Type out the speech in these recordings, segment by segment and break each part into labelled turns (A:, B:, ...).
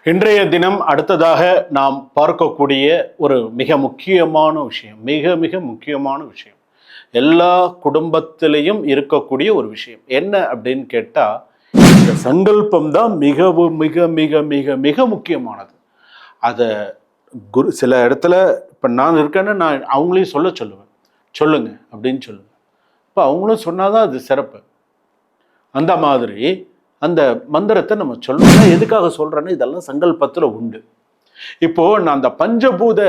A: இன்றைய தினம் அடுத்ததாக நாம் பார்க்கக்கூடிய ஒரு மிக முக்கியமான விஷயம், மிக மிக முக்கியமான விஷயம், எல்லா குடும்பத்திலையும் இருக்கக்கூடிய ஒரு விஷயம் என்ன அப்படின்னு கேட்டால், இந்த சங்கல்பம் தான் மிகவும் மிக மிக மிக மிக முக்கியமானது. அதை சில இடத்துல இப்போ நான் இருக்கேன்னு நான் அவங்களையும் சொல்லுவேன், சொல்லுங்க அப்படின்னு சொல்லுவேன். இப்போ அவங்களும் சொன்னாதான் அது சிறப்பு. அந்த மாதிரி அந்த மந்திரத்தை நம்ம சொல்லணும். எதுக்காக சொல்றேன்னா, இதெல்லாம் சங்கல்பத்தில் உண்டு. இப்போ நான் அந்த பஞ்சபூத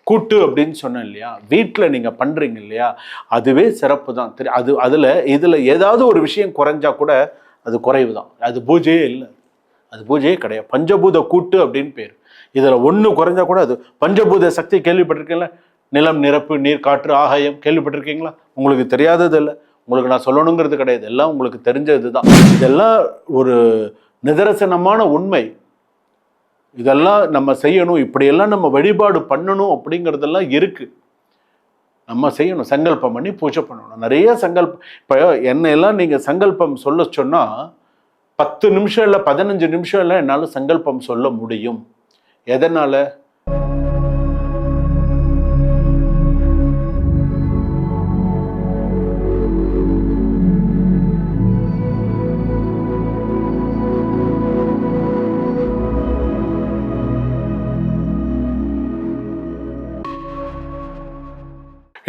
A: கூட்டு அப்படின்னு சொன்னேன் இல்லையா, வீட்டில் நீங்க பண்றீங்க இல்லையா, அதுவே சிறப்பு தான். இதுல ஏதாவது ஒரு விஷயம் குறைஞ்சா கூட அது குறைவு தான். அது பூஜையே இல்லை, அது பூஜையே கிடையாது. பஞ்சபூத கூட்டு அப்படின்னு பேர். இதுல ஒண்ணு குறைஞ்சா கூட அது பஞ்சபூத சக்தி கேள்விப்பட்டிருக்கீங்களா? நிலம், நிரப்பு, நீர், காற்று, ஆகாயம் கேள்விப்பட்டிருக்கீங்களா? உங்களுக்கு தெரியாதது இல்லை, உங்களுக்கு நான் சொல்லணுங்கிறது கிடையாது, எல்லாம் உங்களுக்கு தெரிஞ்சது தான். இதெல்லாம் ஒரு நிதர்சனமான உண்மை. இதெல்லாம் நம்ம செய்யணும், இப்படியெல்லாம் நம்ம வழிபாடு பண்ணணும் அப்படிங்கிறதெல்லாம் இருக்கு. நம்ம செய்யணும், சங்கல்பம் பண்ணி பூஜை பண்ணணும். நிறைய சங்கல்பம். இப்போ என்னெல்லாம் நீங்க சங்கல்பம் சொல்ல சொன்னா 10 நிமிஷம் இல்லை 15 நிமிஷம் இல்லை என்னால் சங்கல்பம் சொல்ல முடியும். எதனால?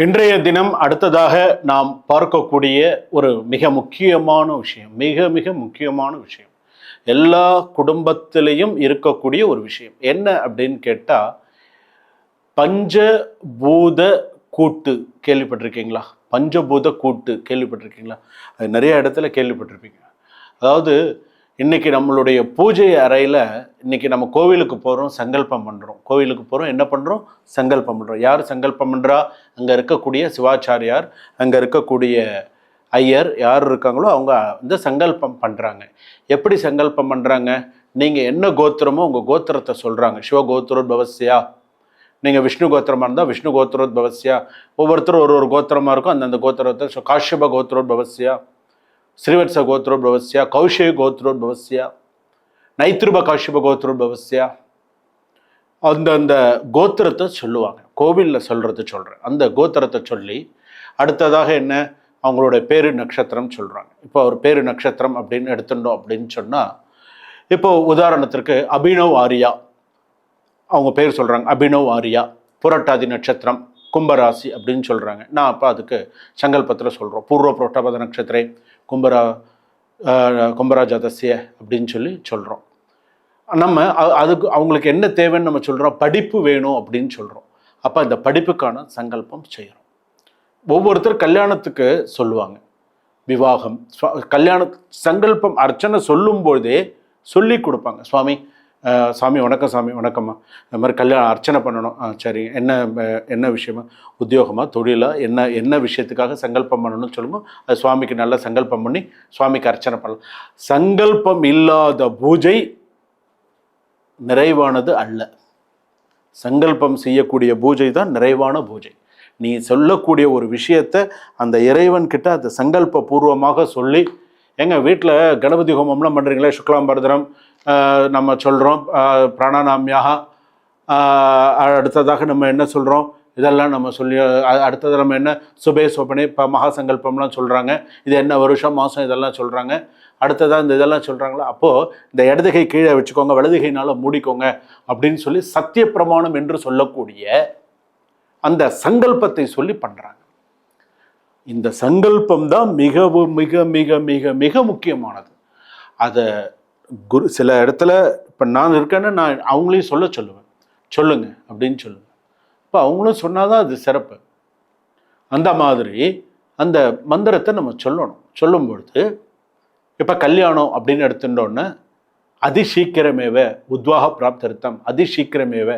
A: இன்றைய தினம் அடுத்ததாக நாம் பார்க்கக்கூடிய ஒரு மிக முக்கியமான விஷயம், மிக மிக முக்கியமான விஷயம், எல்லா குடும்பத்திலையும் இருக்கக்கூடிய ஒரு விஷயம் என்ன அப்படின்னு கேட்டா, பஞ்சபூத கூட்டு கேள்விப்பட்டிருக்கீங்களா? பஞ்சபூத கூட்டு கேள்விப்பட்டிருக்கீங்களா? அது நிறைய இடத்துல கேள்விப்பட்டிருப்பீங்க. அதாவது இன்னைக்கு நம்மளுடைய பூஜை அறையில் இன்னைக்கு நம்ம கோவிலுக்கு போகிறோம், சங்கல்பம் பண்ணுறோம். கோவிலுக்கு போகிறோம், என்ன பண்ணுறோம்? சங்கல்பம் பண்ணுறோம். யார் சங்கல்பம் பண்ணுறா? அங்கே இருக்கக்கூடிய சிவாச்சாரியார், அங்கே இருக்கக்கூடிய ஐயர் யார் இருக்காங்களோ அவங்க வந்து சங்கல்பம் பண்ணுறாங்க. எப்படி சங்கல்பம் பண்ணுறாங்க? நீங்கள் என்ன கோத்திரமோ உங்கள் கோத்திரத்தை சொல்கிறாங்க. சிவகோத்திரோத்பவஸ்யா. நீங்கள் விஷ்ணு கோத்திரமாக இருந்தால் விஷ்ணு கோத்திரோத்பவஸ்யா. ஒவ்வொருத்தரும் ஒரு கோத்திரமாக இருக்கும், அந்தந்த கோத்திரத்தை காஷ்யப கோத்திரோத்பவஸ்யா, ஸ்ரீவத்ச கோத்ரோத்பவஸ்யா, கௌஷே கோத்ரோத்பவஸ்யா, நைத்ருப காஷ்யப கோத்ரோத்பவஸ்யா. அந்த கோத்திரத்தை சொல்லுவாங்க. கோவிலில் சொல்கிறத சொல்கிறேன். அந்த கோத்திரத்தை சொல்லி அடுத்ததாக என்ன, அவங்களோட பேரு நட்சத்திரம் சொல்கிறாங்க. இப்போ ஒரு பேரு நட்சத்திரம் அப்படின்னு எடுத்துட்டோம் அப்படின்னு சொன்னால், இப்போ உதாரணத்திற்கு அபினவ் ஆரியா அவங்க பேர் சொல்கிறாங்க. அபினவ் ஆரியா, புரட்டாதி நட்சத்திரம், கும்பராசி அப்படின்னு சொல்கிறாங்க. நான் அப்போ அதுக்கு சங்கல்பத்தில் சொல்கிறோம், பூர்வ புரோட்டபத நட்சத்திரே கும்பராஜாதஸ்ய அப்படின்னு சொல்கிறோம். நம்ம அதுக்கு அவங்களுக்கு என்ன தேவைன்னு நம்ம சொல்கிறோம், படிப்பு வேணும் அப்படின்னு சொல்கிறோம். அப்போ இந்த படிப்புக்கான சங்கல்பம் செய்கிறோம். ஒவ்வொருத்தர் கல்யாணத்துக்கு சொல்லுவாங்க, விவாகம், கல்யாண சங்கல்பம் அர்ச்சனை சொல்லும்போதே சொல்லி கொடுப்பாங்க. சாமி வணக்கம், சாமி வணக்கம்மா, இந்த மாதிரி கல்யாணம் அர்ச்சனை பண்ணணும். சரி, என்ன விஷயமா? உத்தியோகமா, தொழிலா, என்ன விஷயத்துக்காக சங்கல்பம் பண்ணணும்னு சொல்லுங்க. அது சுவாமிக்கு நல்லா சங்கல்பம் பண்ணி சுவாமிக்கு அர்ச்சனை பண்ணலாம். சங்கல்பம் இல்லாத பூஜை நிறைவானது அல்ல. சங்கல்பம் செய்யக்கூடிய பூஜை தான் நிறைவான பூஜை. நீ சொல்லக்கூடிய ஒரு விஷயத்தை அந்த இறைவன்கிட்ட அந்த சங்கல்ப பூர்வமாக சொல்லி, எங்கள் வீட்டில் கணபதி ஹோமம்லாம் பண்ணுறீங்களே, சுக்லாம்பரதரம் நம்ம சொல்கிறோம், பிராணானாமியாக, அடுத்ததாக நம்ம என்ன சொல்கிறோம், இதெல்லாம் நம்ம சொல்லி அடுத்தது நம்ம என்ன சுபே சோபனை இப்போ மகாசங்கல்பம்லாம் சொல்கிறாங்க. இது என்ன வருஷம் மாதம் இதெல்லாம் சொல்கிறாங்க. அடுத்ததாக இந்த இதெல்லாம் சொல்கிறாங்களா, அப்போது இந்த இடதுகை கீழே வச்சுக்கோங்க, வலதுகையினால் மூடிக்கோங்க அப்படின்னு சொல்லி சத்திய பிரமாணம் என்று சொல்லக்கூடிய அந்த சங்கல்பத்தை சொல்லி பண்ணுறாங்க. இந்த சங்கல்பம் தான் மிகவும் மிக மிக மிக மிக முக்கியமானது. அதை சில இடத்துல இப்போ நான் இருக்கேன்னு நான் அவங்களையும் சொல்லுவேன், சொல்லுங்க அப்படின்னு சொல்லுவேன். இப்போ அவங்களும் சொன்னாதான் அது சிறப்பு. அந்த மாதிரி அந்த மந்திரத்தை நம்ம சொல்லணும். சொல்லும் பொழுது இப்போ கல்யாணம் அப்படின்னு எடுத்துட்டோன்னே, அதிசீக்கிரமேவ உத்வாக பிராப்தர்த்தம், அதிசீக்கிரமேவ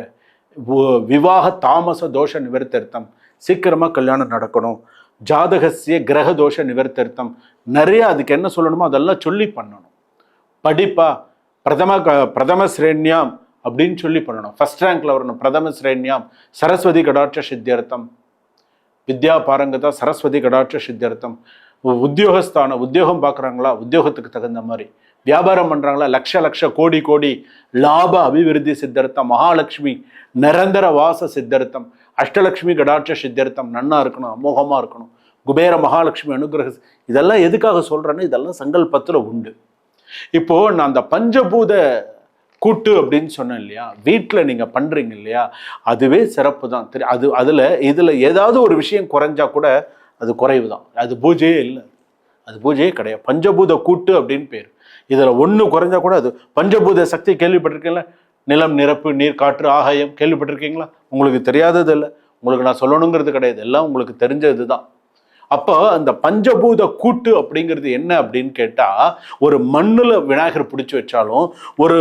A: விவாக தாமச தோஷ நிவர்த்தர்த்தம், சீக்கிரமாக கல்யாணம் நடக்கணும். ஜாதகசிய கிரக தோஷ நிவர்த்தர்த்தம், நிறைய அதுக்கு என்ன சொல்லணுமோ அதெல்லாம் சொல்லி பண்ணணும். படிப்பா பிரதம ஸ்ரேண்யாம் அப்படின்னு சொல்லி பண்ணணும். ஃபர்ஸ்ட் ரேங்க்ல வரணும். பிரதம ஸ்ரேண்யாம் சரஸ்வதி கடாட்ச சித்தியர்த்தம், வித்யா பாரங்கதா சரஸ்வதி கடாட்ச சித்தியர்த்தம். உத்தியோகஸ்தானம், உத்தியோகம் பார்க்குறாங்களா, உத்தியோகத்துக்கு தகுந்த மாதிரி வியாபாரம் பண்றாங்களா, லட்ச லட்ச கோடி கோடி லாப அபிவிருத்தி சித்தர்த்தம், மகாலட்சுமி நிரந்தர வாச சித்தர்த்தம், அஷ்டலட்சுமி கடாட்ச சித்தர்த்தம், நன்னா இருக்கணும், அமோகமா இருக்கணும், குபேர மகாலட்சுமி அனுகிரக, இதெல்லாம் எதுக்காக சொல்றேன்னு, இதெல்லாம் சங்கல்பத்துல உண்டு. இப்போ நான் அந்த பஞ்சபூத கூட்டு அப்படின்னு சொன்னேன் இல்லையா, வீட்டில் நீங்க பண்றீங்க இல்லையா, அதுவே சிறப்பு தான். இதுல ஏதாவது ஒரு விஷயம் குறைஞ்சா கூட அது குறைவு தான், அது பூஜையே இல்லை, அது பூஜையே கிடையாது. பஞ்சபூத கூட்டு அப்படின்னு பேர். இதுல ஒண்ணு குறைஞ்சா கூட அது பஞ்சபூத சக்தி கேள்விப்பட்டிருக்கீங்களா? நிலம், நிரப்பு, நீர், காற்று, ஆகாயம் கேள்விப்பட்டிருக்கீங்களா? உங்களுக்கு தெரியாதது இல்லை, உங்களுக்கு நான் சொல்லணுங்கிறது கிடையாது, எல்லாம் உங்களுக்கு தெரிஞ்சது தான். அப்போ அந்த பஞ்சபூத கூட்டு அப்படிங்கிறது என்ன அப்படின்னு கேட்டா, ஒரு மண்ணுல விநாயகர் பிடிச்சி வச்சாலும், ஒரு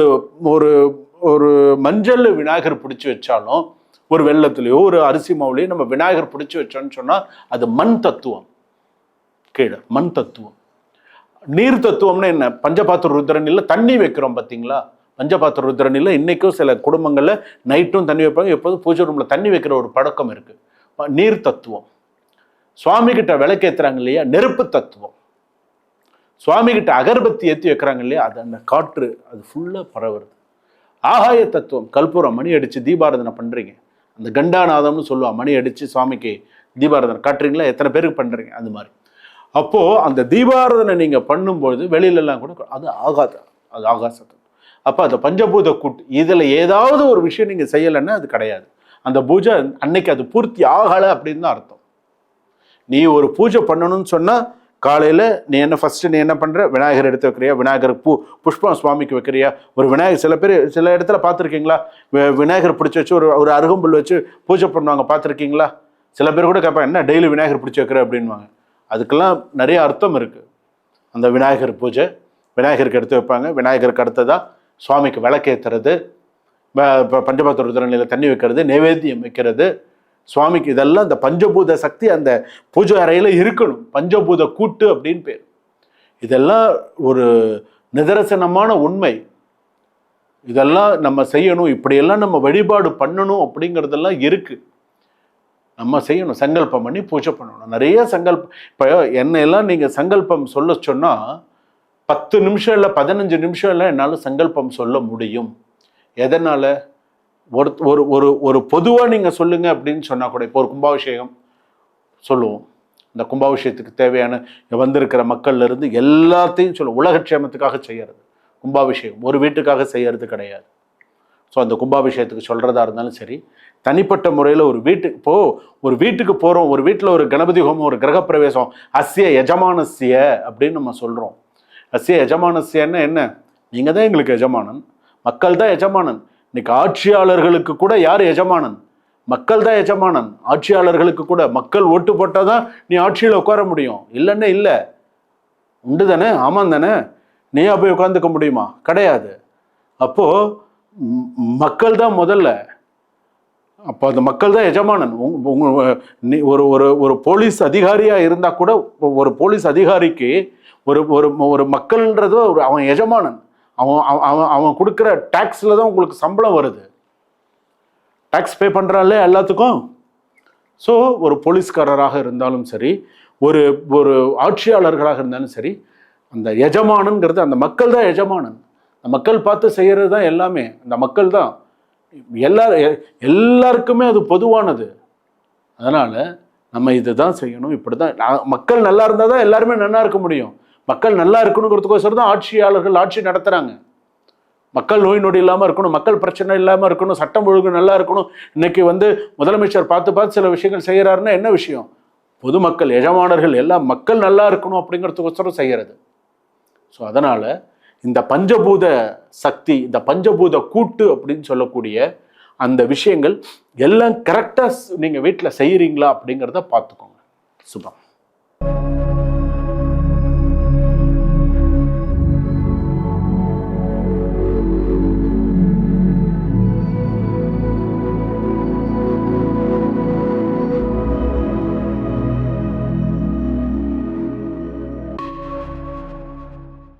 A: ஒரு ஒரு மஞ்சள் விநாயகர் பிடிச்சி வச்சாலும், ஒரு வெள்ளத்துலயோ ஒரு அரிசி மாவுலையோ நம்ம விநாயகர் பிடிச்சி வச்சோன்னு சொன்னா அது மண் தத்துவம், கீழே மண் தத்துவம். நீர் தத்துவம்னா என்ன? பஞ்சபாத்திர ருத்ரனில தண்ணி வைக்கிறோம் பார்த்தீங்களா, பஞ்சபாத்திர ருத்ரனில இன்னைக்கும் சில குடும்பங்கள்ல நைட்டும் தண்ணி வைப்பாங்க, எப்போதும் பூஜை ரூம்ல தண்ணி வைக்கிற ஒரு பழக்கம் இருக்கு, நீர் தத்துவம். சுவாமி கிட்ட விளக்கேத்துறாங்க இல்லையா, நெருப்பு தத்துவம். சுவாமி கிட்ட அகர்பத்தி ஏற்றி வைக்கிறாங்க இல்லையா, அது அந்த காற்று அது ஃபுல்லா பரவுறது. ஆகாய தத்துவம், கற்பூரம் மணி அடிச்சு தீபாராதனை பண்றீங்க, அந்த கண்டாநாதம்னு சொல்லுவா, மணி அடிச்சு சுவாமிக்கு தீபாராதனை காட்டுறீங்களா, எத்தனை பேருக்கு பண்றீங்க அந்த மாதிரி. அப்போ அந்த தீபாராதனை நீங்க பண்ணும்போது வெளியில எல்லாம் கூட அது ஆகாசம். அப்ப அந்த பஞ்சபூத கூட்டு, இதுல ஏதாவது ஒரு விஷயம் நீங்க செய்யலைன்னா அது கிடையாது, அந்த பூஜை அன்னைக்கு அது பூர்த்தி ஆகலை அப்படின்னு தான் அர்த்தம். நீ ஒரு பூஜை பண்ணணும்னு சொன்னா காலையில நீ என்ன பண்ற, விநாயகர் எடுத்து வைக்கிறியா, விநாயகருக்கு புஷ்பம் சுவாமிக்கு வைக்கிறியா, ஒரு விநாயகர் சில இடத்துல பார்த்துருக்கீங்களா, விநாயகர் பிடிச்சி வச்சு ஒரு அருகம்புல் வச்சு பூஜை பண்ணுவாங்க, பார்த்துருக்கீங்களா? சில பேர் கூட கேட்பாங்க, என்ன டெய்லி விநாயகர் பிடிச்சி வைக்கிற அப்படின்வாங்க. அதுக்கெல்லாம் நிறைய அர்த்தம் இருக்கு. அந்த விநாயகர் பூஜை விநாயகருக்கு எடுத்து வைப்பாங்க, விநாயகருக்கு அடுத்ததா சுவாமிக்கு விளக்கேற்றுறது, பஞ்சபாத்திர ருத்ரனில தண்ணி வைக்கிறது, நைவேத்தியம் வைக்கிறது சுவாமிக்கு, இதெல்லாம் இந்த பஞ்சபூத சக்தி அந்த பூஜை அறையில இருக்கணும். பஞ்சபூத கூட்டு அப்படின்னு பேர். இதெல்லாம் ஒரு நிதர்சனமான உண்மை. இதெல்லாம் நம்ம செய்யணும், இப்படியெல்லாம் நம்ம வழிபாடு பண்ணணும் அப்படிங்கிறதெல்லாம் இருக்கு. நம்ம செய்யணும், சங்கல்பம் பண்ணி பூஜை பண்ணணும். நிறைய சங்கல்பம். இப்போ என்னெல்லாம் நீங்க சங்கல்பம் சொல்ல சொன்னா 10 நிமிஷம் இல்லை 15 நிமிஷம் இல்லை என்னால் சங்கல்பம் சொல்ல முடியும். எதனால? ஒரு பொதுவாக நீங்கள் சொல்லுங்க அப்படின்னு சொன்னால் கூட, இப்போ ஒரு கும்பாபிஷேகம் சொல்லுவோம், இந்த கும்பாபிஷேகத்துக்கு தேவையான வந்திருக்கிற மக்கள்ல இருந்து எல்லாத்தையும் சொல்லுவோம், உலகக்ஷேமத்துக்காக செய்யறது கும்பாபிஷேகம், ஒரு வீட்டுக்காக செய்யறது கிடையாது. ஸோ அந்த கும்பாபிஷேகத்துக்கு சொல்றதா இருந்தாலும் சரி, தனிப்பட்ட முறையில் ஒரு வீட்டுக்கு போகிறோம், ஒரு வீட்டில் ஒரு கணபதி ஹோமம், ஒரு கிரகப்பிரவேசம், அஸ்ய எஜமானஸ்ய அப்படின்னு நம்ம சொல்கிறோம். அஸ்ய எஜமானஸ்யன்னா என்ன? நீங்கள் தான் எங்களுக்கு எஜமானன், மக்கள் தான் எஜமானன். இன்னைக்கு ஆட்சியாளர்களுக்கு கூட யார் எஜமானன்? மக்கள் தான் எஜமானன். ஆட்சியாளர்களுக்கு கூட மக்கள் ஓட்டு போட்டால் தான் நீ ஆட்சியில் உட்கார முடியும், இல்லைன்னா இல்லை. உண்டு தானே? ஆமாம் தானே? நீயா போய் உட்காந்துக்க முடியுமா? கிடையாது. அப்போ மக்கள் தான் முதல்ல. அப்போ அந்த மக்கள் தான் எஜமானன். ஒரு போலீஸ் அதிகாரியா இருந்தா கூட, ஒரு போலீஸ் அதிகாரிக்கு ஒரு மக்கள்ன்றது அவன் எஜமானன். அவன் கொடுக்குற டாக்ஸ்ல தான் உங்களுக்கு சம்பளம் வருது. டாக்ஸ் பே பண்றான்ல எல்லாத்துக்கும். ஸோ ஒரு போலீஸ்காரராக இருந்தாலும் சரி, ஒரு ஆட்சியாளர்களாக இருந்தாலும் சரி, அந்த எஜமானன்கிறது அந்த மக்கள் தான் எஜமானன். அந்த மக்கள் பார்த்து செய்யறது தான் எல்லாமே. அந்த மக்கள் தான் எல்லாருக்குமே அது பொதுவானது. அதனால நம்ம இதுதான் செய்யணும், இப்படிதான். மக்கள் நல்லா இருந்தால் தான் எல்லாருமே நல்லா இருக்க முடியும். மக்கள் நல்லா இருக்கணுங்கிறதுக்கோசரம் தான் ஆட்சியாளர்கள் ஆட்சி நடத்துறாங்க. மக்கள் நோய் நொடி இல்லாமல் இருக்கணும், மக்கள் பிரச்சனை இல்லாமல் இருக்கணும், சட்டம் ஒழுங்கு நல்லா இருக்கணும். இன்னைக்கு முதலமைச்சர் பார்த்து சில விஷயங்கள் செய்யறாருன்னா என்ன விஷயம்? பொதுமக்கள் எஜமானர்கள் எல்லாம் மக்கள் நல்லா இருக்கணும் அப்படிங்கிறதுக்கோசரம் செய்யறது. ஸோ அதனால இந்த பஞ்சபூத சக்தி, இந்த பஞ்சபூத கூட்டு அப்படின்னு சொல்லக்கூடிய அந்த விஷயங்கள் எல்லாம் கரெக்டாக நீங்கள் வீட்டில் செய்கிறீங்களா அப்படிங்கிறத பார்த்துக்கோங்க. சுபம்.